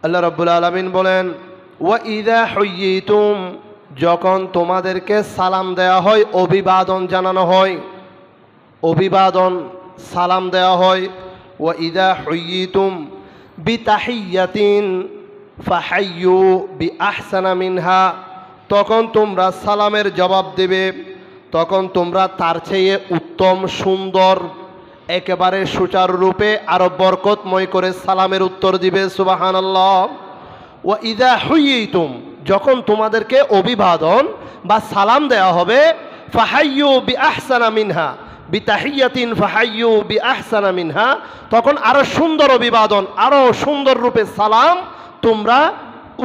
আল্লাহ রাব্বুল আলামিন বলেন, ওয়া ইযা হুয়্যিতুম, যখন তোমাদেরকে সালাম দেওয়া হয়, অভিবাদন জানানো হয়, অভিবাদন সালাম দেওয়া হয়। ওয়া ইযা হুয়্যিতুম বিতাহিয়্যাতিন ফাহাইয়ু বিআহসানা মিনহা, তখন তোমরা সালামের জবাব দেবে, তখন তোমরা তার চেয়ে উত্তম, সুন্দর, একেবারে সুচারুরূপে আরো বরকতময় করে সালামের উত্তর দিবে। সুবহানাল্লাহ। ওয়া ইযা হুয়্যিতুম, যখন তোমাদেরকে অভিবাদন বা সালাম দেওয়া হবে, ফাহাইয়ু বিআহসানা মিনহা বিতাহিয়্যাতিন ফাহাইয়ু বিআহসানা মিনহা, তখন আরো সুন্দর অভিবাদন, আরো সুন্দর রূপে সালাম তোমরা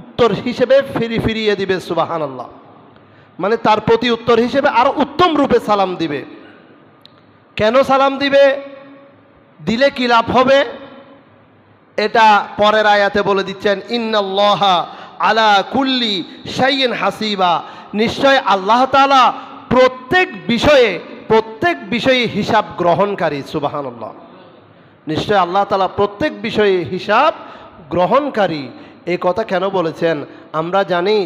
উত্তর হিসেবে ফিরিয়ে দিবে। সুবহানাল্লাহ। মানে তার প্রতি উত্তর হিসেবে আরো উত্তম রূপে সালাম দিবে। কেন সালাম দিবে, দিলে কি লাভ হবে, এটা পরের আয়াতে বলে দিচ্ছেন, ইন্নাল্লাহা আলা কুল্লি শাইইন হাসিবা, নিশ্চয় আল্লাহ তাআলা প্রত্যেক বিষয়ে হিসাব গ্রহণকারী। সুবহানাল্লাহ। নিশ্চয় আল্লাহ তাআলা প্রত্যেক বিষয়ে হিসাব গ্রহণকারী। এই কথা কেন বলেছেন? আমরা জানি,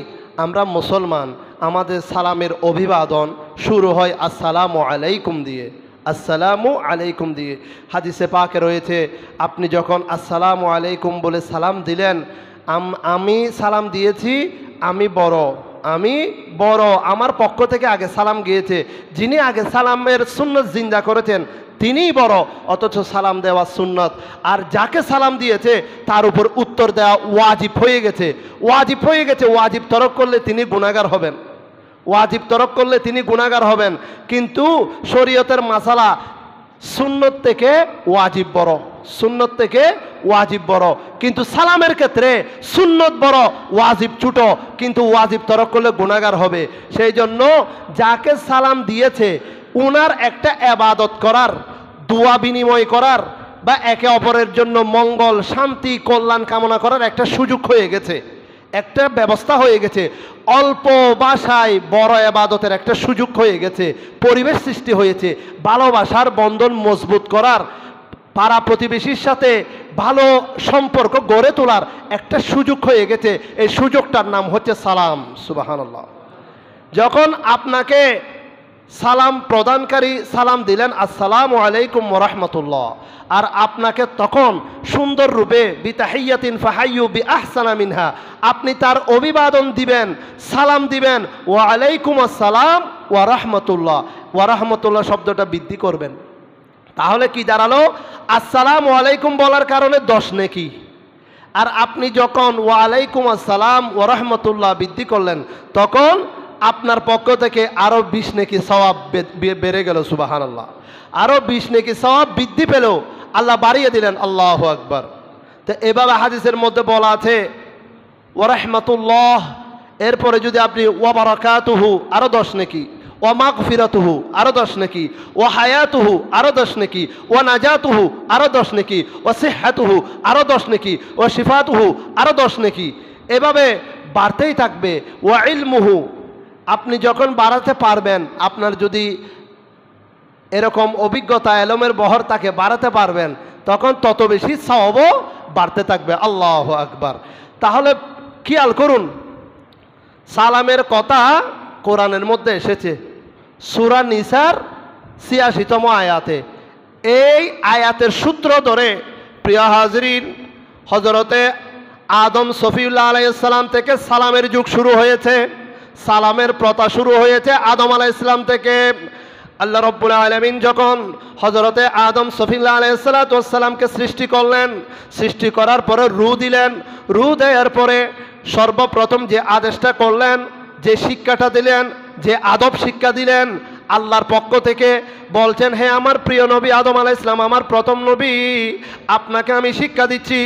আমরা মুসলমান, আমাদের সালামের অভিবাদন শুরু হয় আসসালামু আলাইকুম দিয়ে, আসসালামু আলাইকুম দিয়ে। হাদিসে পাকে রয়েছে, আপনি যখন আসসালামু আলাইকুম বলে সালাম দিলেন, আমি সালাম দিয়েছি, আমি বড়, আমার পক্ষ থেকে আগে সালাম গিয়েছে, যিনি আগে সালামের সুন্নত জিন্দা করেছেন তিনিই বড়, অথচ সালাম দেওয়া সুন্নত। আর যাকে সালাম দিয়েছে তার উপর উত্তর দেওয়া ওয়াজিব হয়ে গেছে। ওয়াজিব তরক করলে তিনি গুনাহগার হবেন। কিন্তু শরীয়তের মাসালা সুন্নত থেকে ওয়াজিব বড়, কিন্তু সালামের ক্ষেত্রে সুন্নত বড়, ওয়াজিব ছোট, কিন্তু ওয়াজিব তরক করলে গুনাহগার হবে। সেই জন্য যাকে সালাম দিয়েছে উনার একটা ইবাদত করার, দোয়া বিনিময় করার, বা একে অপরের জন্য মঙ্গল, শান্তি, কল্যাণ কামনা করার একটা সুযোগ হয়ে গেছে, একটা ব্যবস্থা হয়ে গেছে। অল্প ভাষায় বড় ইবাদতের একটা সুযোগ হয়ে গেছে, পরিবেশ সৃষ্টি হয়েছে, ভালোবাসার বন্ধন মজবুত করার, পাড়া প্রতিবেশীর সাথে ভালো সম্পর্ক গড়ে তোলার একটা সুযোগ হয়ে গেছে। এই সুযোগটার নাম হচ্ছে সালাম। সুবহানাল্লাহ। যখন আপনাকে সালাম প্রদানকারী সালাম দিলেন আসসালামু আলাইকুম ওয়া রাহমাতুল্লাহ, আর আপনাকে তখন সুন্দর রূপে বিতাহিয়্যাতিন ফাহাইয়ু বিআহসানা মিনহা, আপনি তার অভিবাদন দিবেন, সালাম দিবেন ওয়া আলাইকুম আসসালাম ওয়া রাহমাতুল্লাহ শব্দটা বৃদ্ধি করবেন। তাহলে কি দাঁড়ালো? আসসালামু আলাইকুম বলার কারণে 10 নেকি, আর আপনি যখন ওয়া আলাইকুম আসসালাম ওয়া রাহমাতুল্লাহ বৃদ্ধি করলেন, তখন আপনার পক্ষ থেকে আরো 20 নেকি সওয়াব বেড়ে গেল। সুবহানাল্লাহ। আরো 20 নেকি সওয়াব বৃদ্ধি পেল, আল্লাহ বাড়িয়ে দিলেন। আল্লাহু আকবার। তো এভাবে হাদিসের মধ্যে বলা আছে ওয়া রাহমাতুল্লাহ, এরপরে যদি আপনি ওয়া বারাকাতুহু আরো 10 নেকি, ওয়া মাগফিরাতুহু আরো 10 নেকি, ওয়া হায়াতুহু আরো 10 নেকি, ওয়া নাজাতুহু আরো 10 নেকি, ওয়া সিহহাতুহু আরো 10 নেকি, ওয়া শিফাতুহু আরো 10 নেকি, এভাবে বাড়তেই থাকবে। ওয়া ইলমুহু, আপনি যখন বাড়াতে পারবেন, আপনার যদি এরকম অভিজ্ঞতা, এলমের বহর তাকে বাড়াতে পারবেন, তখন তত বেশি সওয়াবও বাড়তে থাকবে। আল্লাহু আকবার। তাহলে খেয়াল করুন, সালামের কথা কোরআনের মধ্যে এসেছে সূরা নিসার ৮৬তম আয়াতে। এই আয়াতের সূত্র ধরে প্রিয় হাজরিন, হযরতে আদম সফিউল্লাহ আলাইহিস সালাম থেকে সালামের যুগ শুরু হয়েছে, সালামের প্রথা শুরু হয়েছে আদম আলাইহিস সালাম থেকে। আল্লাহ রাব্বুল আলামিন যখন হযরতে আদম সফিউল্লাহ আলাইহিস সালামকে সৃষ্টি করলেন, সৃষ্টি করার পরে রূহ দিলেন, রূহ দেওয়ার পরে সর্বপ্রথম যে আদেশটা করলেন, যে শিক্ষাটা দিলেন, যে আদব শিক্ষা দিলেন আল্লাহর পক্ষ থেকে, বলছেন, হে আমার প্রিয় নবী আদম আলাইহিস সালাম, আমার প্রথম নবী, আপনাকে আমি শিক্ষা দিচ্ছি,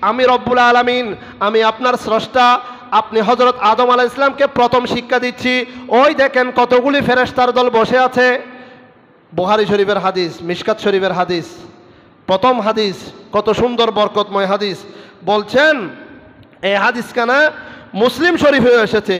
আমি রব্বুল আলামিন, আমি আপনার স্রষ্টা, আপনি হযরত আদম আলাইহিস সালামকে প্রথম শিক্ষা দিচ্ছি। ওই দেখেন কতগুলি ফেরেশতার দল বসে আছে। বুখারী শরীফের হাদিস, মিশকাত শরীফের হাদিস, প্রথম হাদিস, কত সুন্দর বরকতময় হাদিস। বলছেন এই হাদিস কানা মুসলিম শরীফে এসেছে।